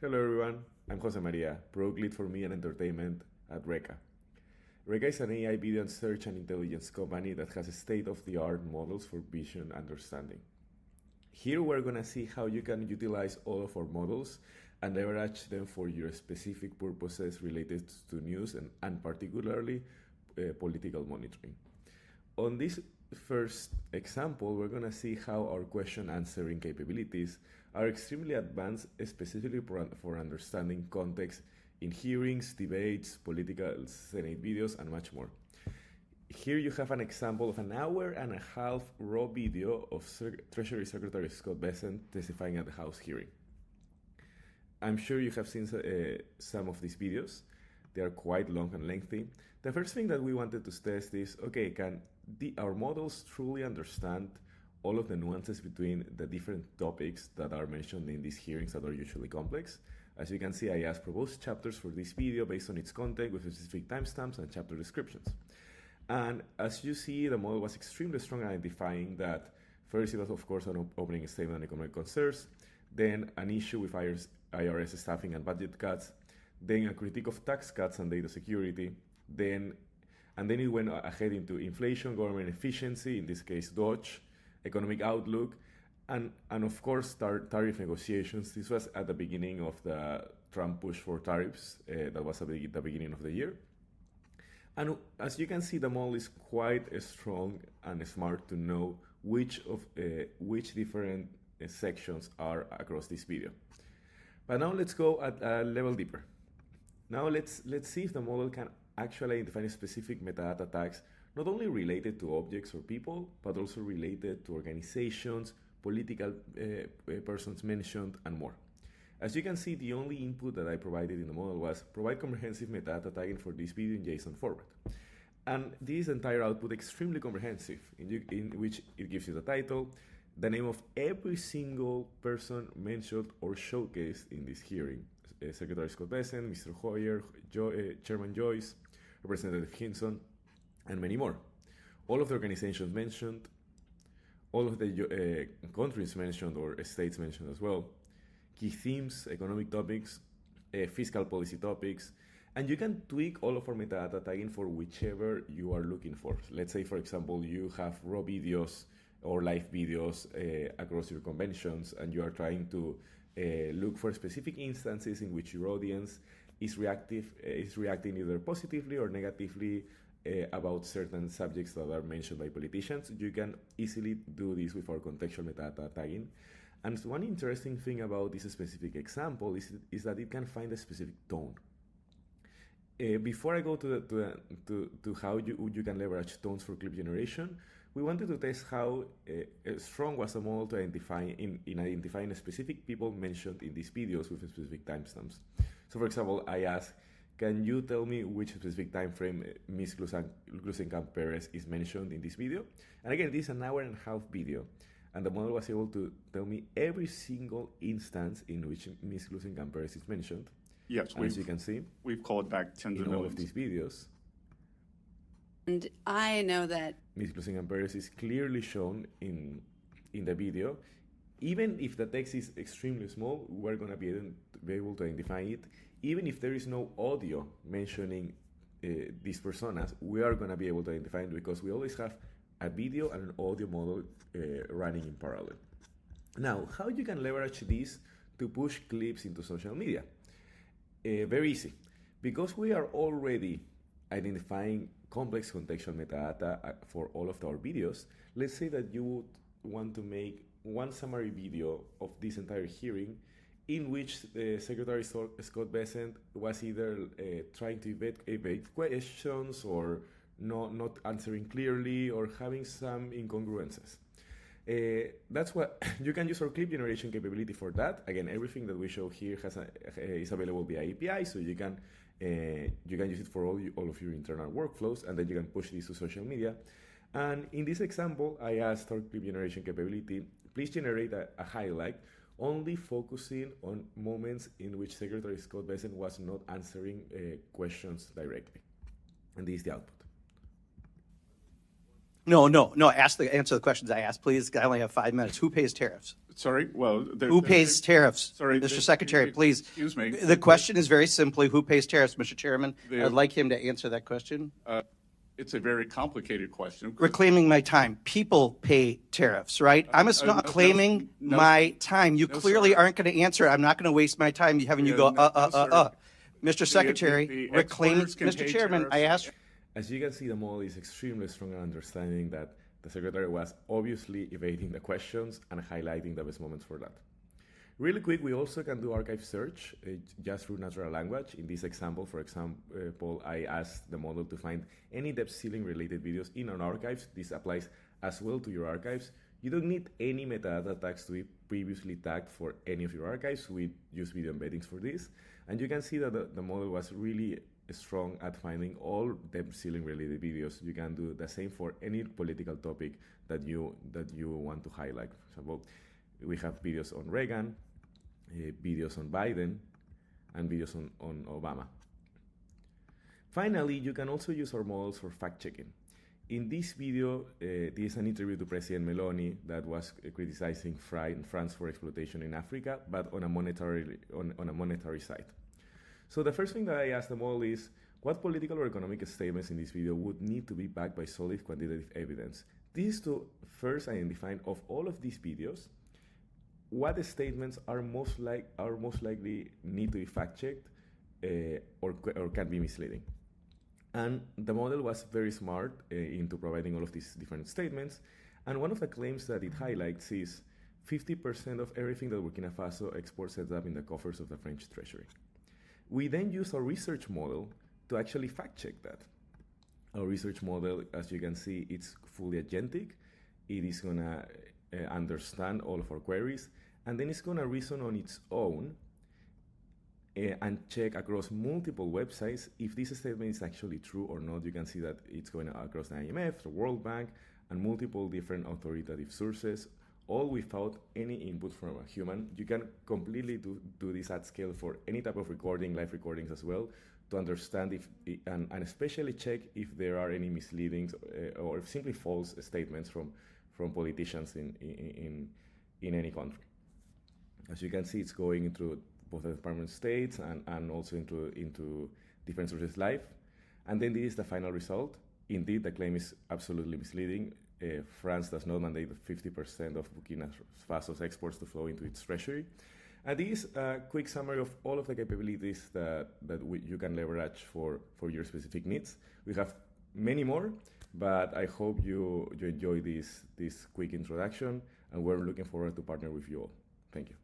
Hello everyone, I'm Jose Maria, Product Lead for Media and Entertainment at Reka. Reka is an AI video and search and intelligence company that has state-of-the-art models for vision understanding. Here we're going to see how you can utilize all of our models and leverage them for your specific purposes related to news and particularly political monitoring. On this first example, we're going to see how our question answering capabilities are extremely advanced, specifically for understanding context in hearings, debates, political Senate videos, and much more. Here you have an example of an hour-and-a-half raw video of Treasury Secretary Scott Bessent testifying at the House hearing. I'm sure you have seen some of these videos. They are quite long and lengthy. The first thing that we wanted to test is, okay, can our models truly understand all of the nuances between the different topics that are mentioned in these hearings that are usually complex? As you can see, I asked proposed chapters for this video based on its content with specific timestamps and chapter descriptions. And as you see, the model was extremely strong at identifying that first it was, of course, an opening statement on economic concerns, then an issue with IRS staffing and budget cuts, then a critique of tax cuts and data security, and then it went ahead into inflation, government efficiency, in this case Dodge, economic outlook, and of course tariff negotiations. This was at the beginning of the Trump push for tariffs. That was at the beginning of the year. And as you can see, the model is quite strong and smart to know which different sections are across this video. But now let's go at a level deeper. Now let's see if the model can actually identify specific metadata tags, not only related to objects or people, but also related to organizations, political persons mentioned, and more. As you can see, the only input that I provided in the model was provide comprehensive metadata tagging for this video in JSON format. And this entire output extremely comprehensive, in which it gives you the title, the name of every single person mentioned or showcased in this hearing. Secretary Scott Bessent, Mr. Hoyer, Chairman Joyce, Representative Hinson, and many more. All of the organizations mentioned, all of the countries mentioned or states mentioned as well, key themes, economic topics, fiscal policy topics, and you can tweak all of our metadata tagging for whichever you are looking for. Let's say, for example, you have raw videos or live videos across your conventions, and you are trying to look for specific instances in which your audience is reacting either positively or negatively about certain subjects that are mentioned by politicians. You can easily do this with our contextual metadata tagging. And one interesting thing about this specific example is that it can find a specific tone. Before I go to how you can leverage tones for clip generation, we wanted to test how strong was the model to in identifying specific people mentioned in these videos with specific timestamps. So, for example, I asked, can you tell me which specific time frame Ms. Gluesenkamp-Perez is mentioned in this video? And again, this is an hour-and-a-half video, and the model was able to tell me every single instance in which Ms. Gluesenkamp-Perez is mentioned. Yes, as you can see, we've called back tens of in all millions of these videos. And I know that Ms. Gluesenkamp-Perez is clearly shown in the video. Even if the text is extremely small, we're going to be able to identify it. Even if there is no audio mentioning these personas, we are going to be able to identify it because we always have a video and an audio model running in parallel. Now, how you can leverage this to push clips into social media? Very easy. Because we are already identifying complex contextual metadata for all of our videos, let's say that you would want to make one summary video of this entire hearing in which Secretary Scott Bessent was either trying to evade questions or not answering clearly or having some incongruences. That's what you can use our clip generation capability for that. Again, everything that we show here is available via API, so you can use it for all of your internal workflows, and then you can push this to social media. And in this example, I asked our clip generation capability, please generate a highlight only focusing on moments in which Secretary Scott Bessent was not answering questions directly. And this is the output. No. Answer the questions I asked, please. I only have 5 minutes. Who pays tariffs? Sorry, well... Who pays tariffs? Sorry, Mr. Secretary, please. Excuse me. The question is very simply, who pays tariffs, Mr. Chairman? I'd like him to answer that question. It's a very complicated question. Reclaiming my time. People pay tariffs, right? I'm not claiming my time. You clearly aren't going to answer it. I'm not going to waste my time having you go, Mr. Secretary, reclaiming... Mr. Chairman, I asked... As you can see, the model is extremely strong in understanding that the Secretary was obviously evading the questions and highlighting the best moments for that. Really quick, we also can do archive search just through natural language. In this example, for example, I asked the model to find any debt ceiling related videos in our archives. This applies as well to your archives. You don't need any metadata tags to be previously tagged for any of your archives. We use video embeddings for this. And you can see that the model was really strong at finding all debt ceiling related videos. You can do the same for any political topic that you want to highlight. For example, we have videos on Reagan, videos on Biden, and videos on Obama. Finally, you can also use our models for fact-checking. In this video, this is an interview to President Meloni that was criticizing France for exploitation in Africa, but on a monetary side. So the first thing that I asked the model is, what political or economic statements in this video would need to be backed by solid quantitative evidence? This is to first identify of all of these videos, what statements are most likely need to be fact-checked or can be misleading. And the model was very smart into providing all of these different statements. And one of the claims that it highlights is 50% of everything that Burkina Faso exports ends up in the coffers of the French Treasury. We then use our research model to actually fact-check that. Our research model, as you can see, it's fully agentic. It is going to understand all of our queries, and then it's going to reason on its own and check across multiple websites if this statement is actually true or not. You can see that it's going across the IMF, the World Bank, and multiple different authoritative sources, all without any input from a human. You can completely do this at scale for any type of recording, live recordings as well, to understand if, and especially check if there are any misleadings or simply false statements from politicians in any country. As you can see, it's going into both the Department of States and also into different sources live. And then this is the final result. Indeed, the claim is absolutely misleading. France does not mandate 50% of Burkina Faso's exports to flow into its treasury. And this is a quick summary of all of the capabilities that you can leverage for your specific needs. We have many more, but I hope you enjoy this quick introduction, and we're looking forward to partner with you all. Thank you.